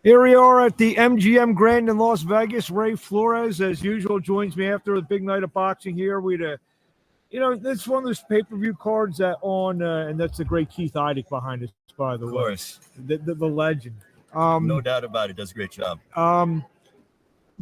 Here we are at the MGM Grand in Las Vegas. Ray Flores, as usual, joins me after the big night of boxing here. It's one of those pay-per-view cards that and that's the great Keith Idec behind us, by the way. Of course. The legend. No doubt about it. Does a great job.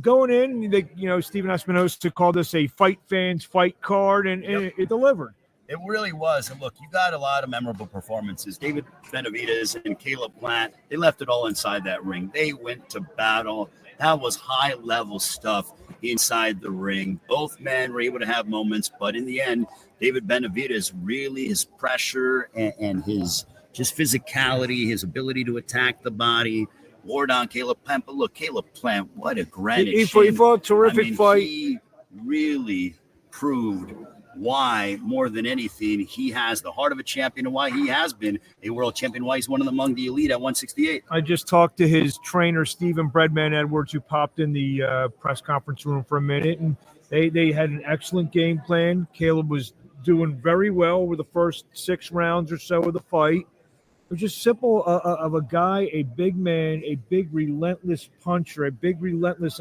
Going in, Steven Espinosa called this a fight fans fight card, and it delivered. It really was. And look, you got a lot of memorable performances. David Benavidez and Caleb Plant, they left it all inside that ring. They went to battle. That was high-level stuff inside the ring. Both men were able to have moments, but in the end, David Benavidez really, his pressure and his just physicality, his ability to attack the body, wore down Caleb Plant. But look, Caleb Plant, what a granite. He fought a terrific fight. He really proved why, more than anything, he has the heart of a champion and why he has been a world champion, why he's one of them among the elite at 168. I just talked to his trainer, Stephen Breadman Edwards, who popped in the press conference room for a minute, and they had an excellent game plan. Caleb was doing very well over the first 6 rounds or so of the fight. It was just simple of a guy, a big man, a big relentless puncher, a big relentless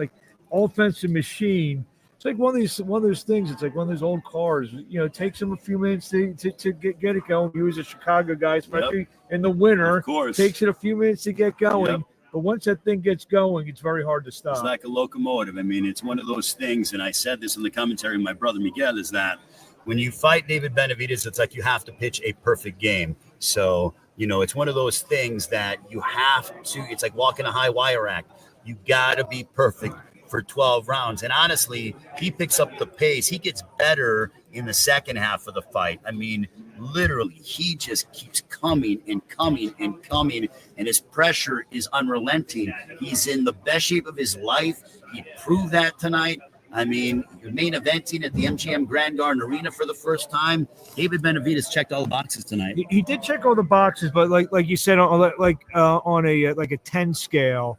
offensive machine. It's like one of those things. It's like one of those old cars. It takes him a few minutes to get it going. He was a Chicago guy, especially in the winter. Of course. Takes it a few minutes to get going. Yep. But once that thing gets going, it's very hard to stop. It's like a locomotive. I mean, it's one of those things, and I said this in the commentary with my brother Miguel, is that when you fight David Benavidez, it's like you have to pitch a perfect game. So, it's one of those things that you have to – it's like walking a high wire act. You got to be perfect for 12 rounds. And honestly, he picks up the pace. He gets better in the second half of the fight. I mean, literally, he just keeps coming and coming and coming, and his pressure is unrelenting. He's in the best shape of his life. He proved that tonight. I mean, main eventing at the MGM Grand Garden Arena for the first time. David Benavidez checked all the boxes tonight. He did check all the boxes, but like you said, on a 10 scale,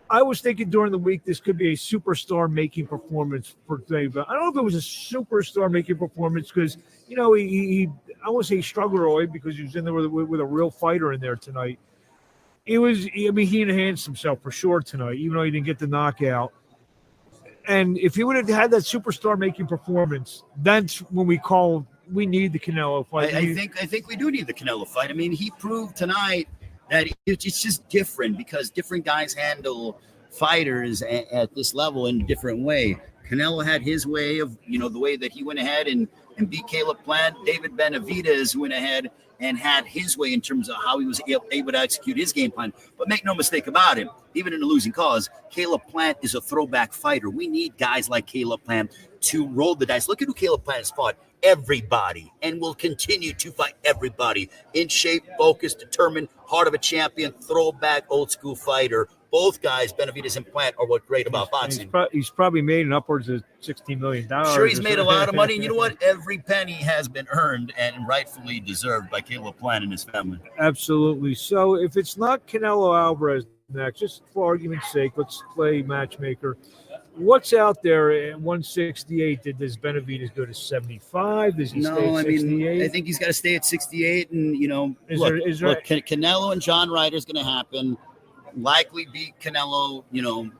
I was thinking during the week this could be a superstar-making performance for David. I don't know if it was a superstar-making performance because, he I won't say he struggled because he was in there with a real fighter in there tonight. He enhanced himself for sure tonight, even though he didn't get the knockout. And if he would have had that superstar-making performance, that's when we need the Canelo fight. I think we do need the Canelo fight. I mean, he proved tonight that it's just different because different guys handle fighters at this level in a different way. Canelo had his way of, the way that he went ahead and beat Caleb Plant. David Benavidez went ahead and had his way in terms of how he was able to execute his game plan. But make no mistake about it, even in a losing cause, Caleb Plant is a throwback fighter. We need guys like Caleb Plant to roll the dice. Look at who Caleb Plant has fought. Everybody, and will continue to fight everybody. In shape, focused, determined, heart of a champion, throwback, old school fighter. Both guys, Benavidez and Plant, are what's great about boxing. He's probably made upwards of $16 million. Sure, he's made a lot of money. And you know what? Every penny has been earned and rightfully deserved by Caleb Plant and his family. Absolutely. So if it's not Canelo Alvarez next, just for argument's sake, let's play matchmaker. What's out there at 168? Does Benavidez go to 75? Does he stay at 68? I think he's got to stay at 68. And, Canelo and John Ryder is going to happen. Likely beat Canelo,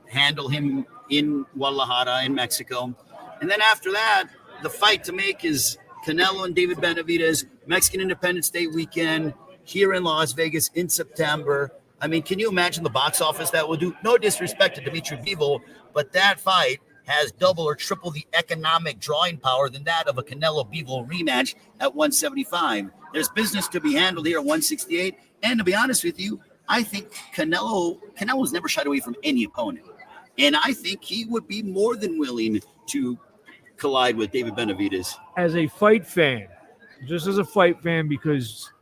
handle him in Guadalajara in Mexico. And then after that, the fight to make is Canelo and David Benavidez, Mexican Independence Day weekend here in Las Vegas in September. I mean, can you imagine the box office that will do? No disrespect to Dimitri Bivol, but that fight has double or triple the economic drawing power than that of a Canelo-Bivol rematch at 175. There's business to be handled here at 168. And to be honest with you, I think Canelo's never shied away from any opponent. And I think he would be more than willing to collide with David Benavidez. As a fight fan, because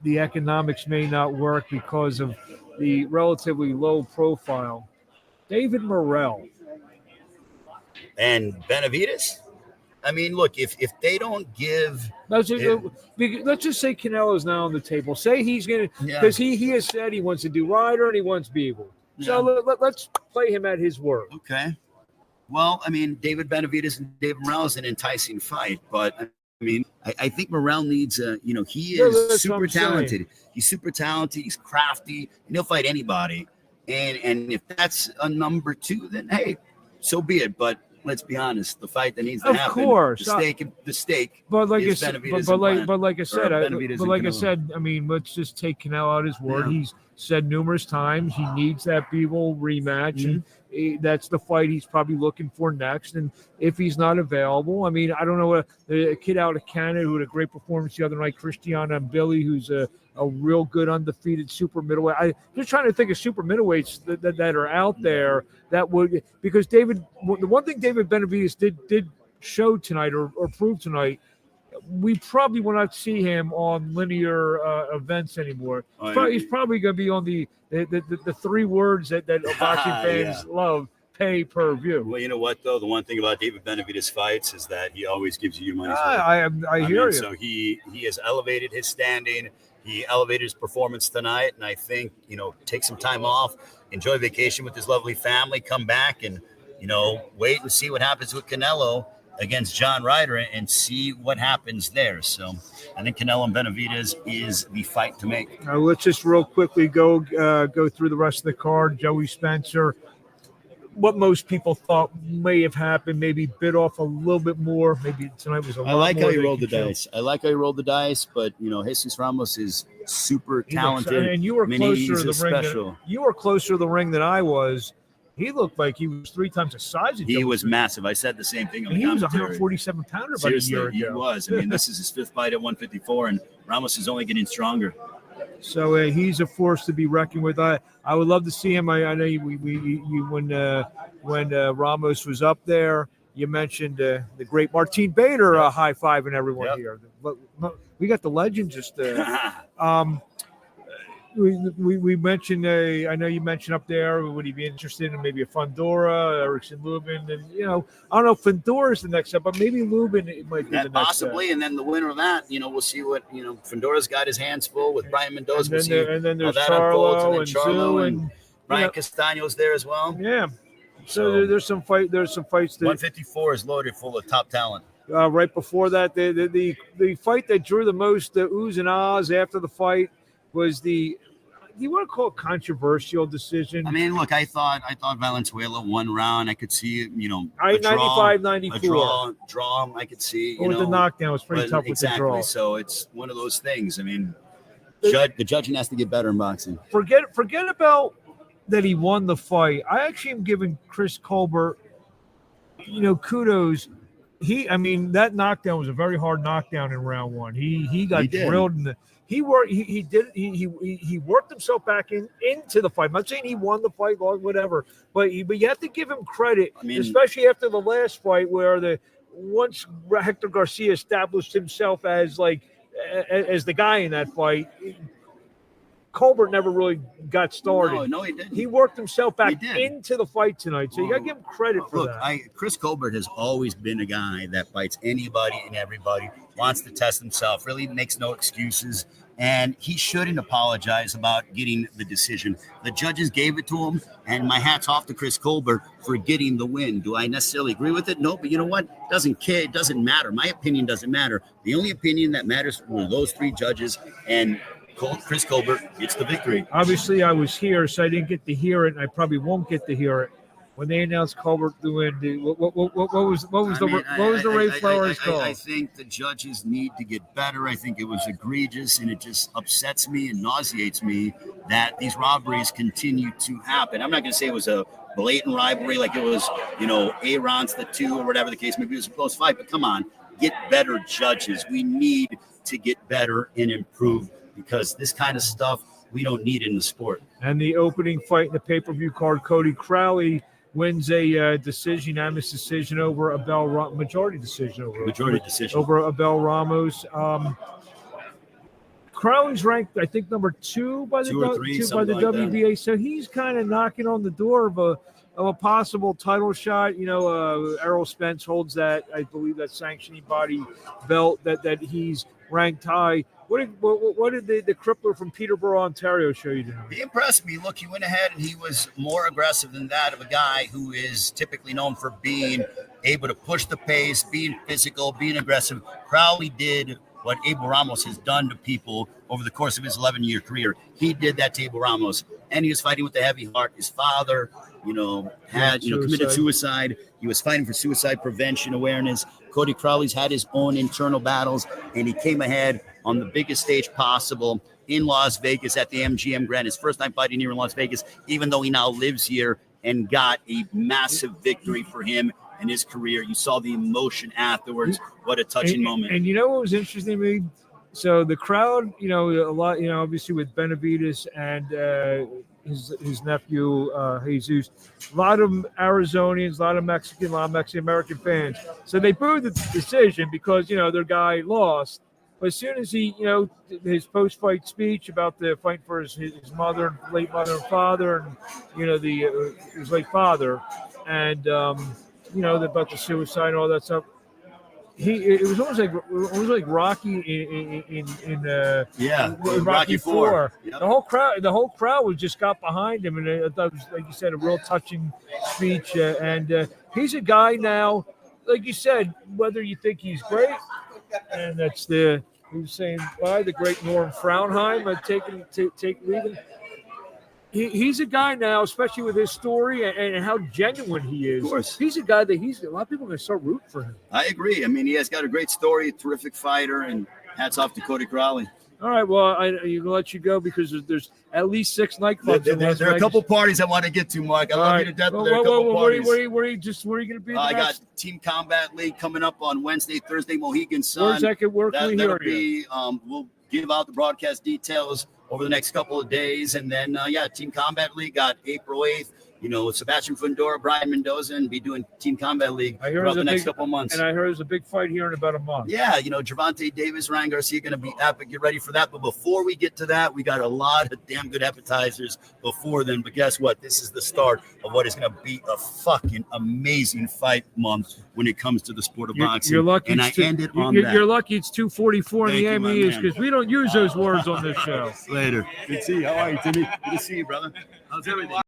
the economics may not work because of the relatively low profile, David Morrell. And Benavidez? I mean, look, if they don't give... Let's just say Canelo's now on the table. Say he's going to... Because he has said he wants to do Ryder and he wants Bivol. So let's play him at his word. Okay. Well, I mean, David Benavidez and David Morrell is an enticing fight, but mean, I think Morrell needs he is super talented. Saying. He's super talented. He's crafty, and he'll fight anybody. And if that's a number 2, then hey, so be it. But let's be honest, the fight that needs to happen, course, the stake. But like is I said, I mean, let's just take Canelo at his word. Yeah. He's said numerous times he needs that Bivol rematch, and that's the fight he's probably looking for next. And if he's not available, I mean, I don't know, a kid out of Canada who had a great performance the other night, Christian Billy, who's a real good undefeated super middleweight. I'm just trying to think of super middleweights that are out there that would, because the one thing David Benavidez did show tonight or prove tonight, we probably will not see him on linear events anymore. He's probably going to be on the 3 words that boxing fans love: pay per view. Well, you know what though? The one thing about David Benavidez fights is that he always gives you your money's worth. I hear you. So he has elevated his standing. He elevated his performance tonight, and I think take some time off, enjoy vacation with his lovely family, come back and wait and see what happens with Canelo against John Ryder and see what happens there. So I think Canelo and Benavidez is the fight to make. Let's just real quickly go through the rest of the card. Joey Spencer, what most people thought may have happened, maybe bit off a little bit more. Maybe tonight was a lot more. I like how he rolled the dice. But Jesus Ramos is super talented. And you were closer to the ring. You were closer to the ring than I was. He looked like he was 3 times the size of He was massive. I said the same thing. He was a 147 pounder about a year ago. He was. I mean, this is his 5th fight at 154, and Ramos is only getting stronger. So he's a force to be reckoned with. I would love to see him. I know when Ramos was up there, you mentioned the great Martin Bader high-fiving everyone here. We got the legend just we mentioned I know you mentioned up there, would he be interested in maybe a Fundora, Erickson Lubin, and I don't know if Fundora is the next step, but maybe Lubin might be the next possibly step. And then the winner of that, we'll see what Fundora's got his hands full with Brian Mendoza. And then there's Charlo and Charlo and Brian Castaño's there as well. Yeah. So there's some fights. 154 is loaded full of top talent. Right before that, the fight that drew the most oohs and ahs after the fight was do you want to call it controversial decision? I mean, look, I thought Valenzuela 1 round. I could see, 95-94. Draw, I could see. With the knockdown, it was pretty tough with the draw. So it's one of those things. I mean, the judging has to get better in boxing. Forget about that he won the fight. I actually am giving Chris Colbert, kudos. That knockdown was a very hard knockdown in round 1. He got drilled in the. He worked himself back into the fight. I'm not saying he won the fight, whatever, but you have to give him credit, especially after the last fight where once Hector Garcia established himself as the guy in that fight. Colbert never really got started. No, he didn't. He worked himself back into the fight tonight, so you got to give him credit for that. Chris Colbert has always been a guy that fights anybody and everybody, wants to test himself, really makes no excuses, and he shouldn't apologize about getting the decision. The judges gave it to him, and my hat's off to Chris Colbert for getting the win. Do I necessarily agree with it? No, but you know what? It doesn't matter. My opinion doesn't matter. The only opinion that matters were those 3 judges, and Chris Colbert gets the victory. Obviously, I was here, so I didn't get to hear it, and I probably won't get to hear it. When they announced Colbert the win, what was the Ray Flores call? I think the judges need to get better. I think it was egregious, and it just upsets me and nauseates me that these robberies continue to happen. I'm not going to say it was a blatant rivalry like it was, Aaron's the 2 or whatever the case. Maybe it was a close fight, but come on, get better judges. We need to get better and improve, because this kind of stuff we don't need in the sport. And the opening fight in the pay-per-view card, Cody Crowley wins a unanimous decision over majority decision over Abel Ramos. Crowley's ranked, I think, number 2 by the WBA, so he's kind of knocking on the door of a possible title shot. Errol Spence holds that, I believe, that sanctioning body belt that he's ranked high. What did the crippler from Peterborough, Ontario show you tonight? He impressed me. Look, he went ahead and he was more aggressive than that of a guy who is typically known for being able to push the pace, being physical, being aggressive. Crowley did what Abel Ramos has done to people over the course of his 11-year career. He did that to Abel Ramos, and he was fighting with a heavy heart. His father, committed suicide. He was fighting for suicide prevention awareness. Cody Crowley's had his own internal battles, and he came ahead on the biggest stage possible in Las Vegas at the MGM Grand. His first time fighting here in Las Vegas, even though he now lives here, and got a massive victory for him in his career. You saw the emotion afterwards. What a touching moment. And you know what was interesting to me? So the crowd, a lot, obviously with Benavidez and his nephew, Jesus, a lot of Arizonians, a lot of Mexican-American fans. So they booed the decision because, their guy lost. But as soon as he, his post-fight speech about the fight for his mother, late mother and father, and, his late father, and, about the suicide and all that stuff, it was almost like Rocky in Rocky IV. Yep. The whole crowd was just got behind him, and I thought it was, like you said, a real touching speech. And he's a guy now, like you said, whether you think he's great, and that's he was saying bye, the great Norm Fraunheim, leaving. He's a guy now, especially with his story and how genuine he is. Of course. He's a guy that a lot of people are going to start rooting for him. I agree. I mean, he has got a great story, a terrific fighter, and hats off to Cody Crowley. All right, well, I'm going to let you go because there's at least 6 nightclubs. There are a couple parties I want to get to, Mark. I love you to death, but there are a couple parties. Where are you going to be? I got Team Combat League coming up on Wednesday, Thursday, Mohegan Sun. Where's that? Where can we hear you? We'll give out the broadcast details over the next couple of days. And then, Team Combat League got April 8th. Sebastian Fundora, Brian Mendoza, and be doing Team Combat League throughout the next couple of months. And I heard there's a big fight here in about a month. Yeah, Gervonta Davis, Ryan Garcia going to be epic. Get ready for that. But before we get to that, we got a lot of damn good appetizers before then. But guess what? This is the start of what is going to be a fucking amazing fight month when it comes to the sport of boxing. You're lucky. And I ended on that. You're lucky it's 2:44 in the MEs because we don't use those words on this show. Later. Good to see you. How are you, Timmy? Good to see you, brother. How's everything?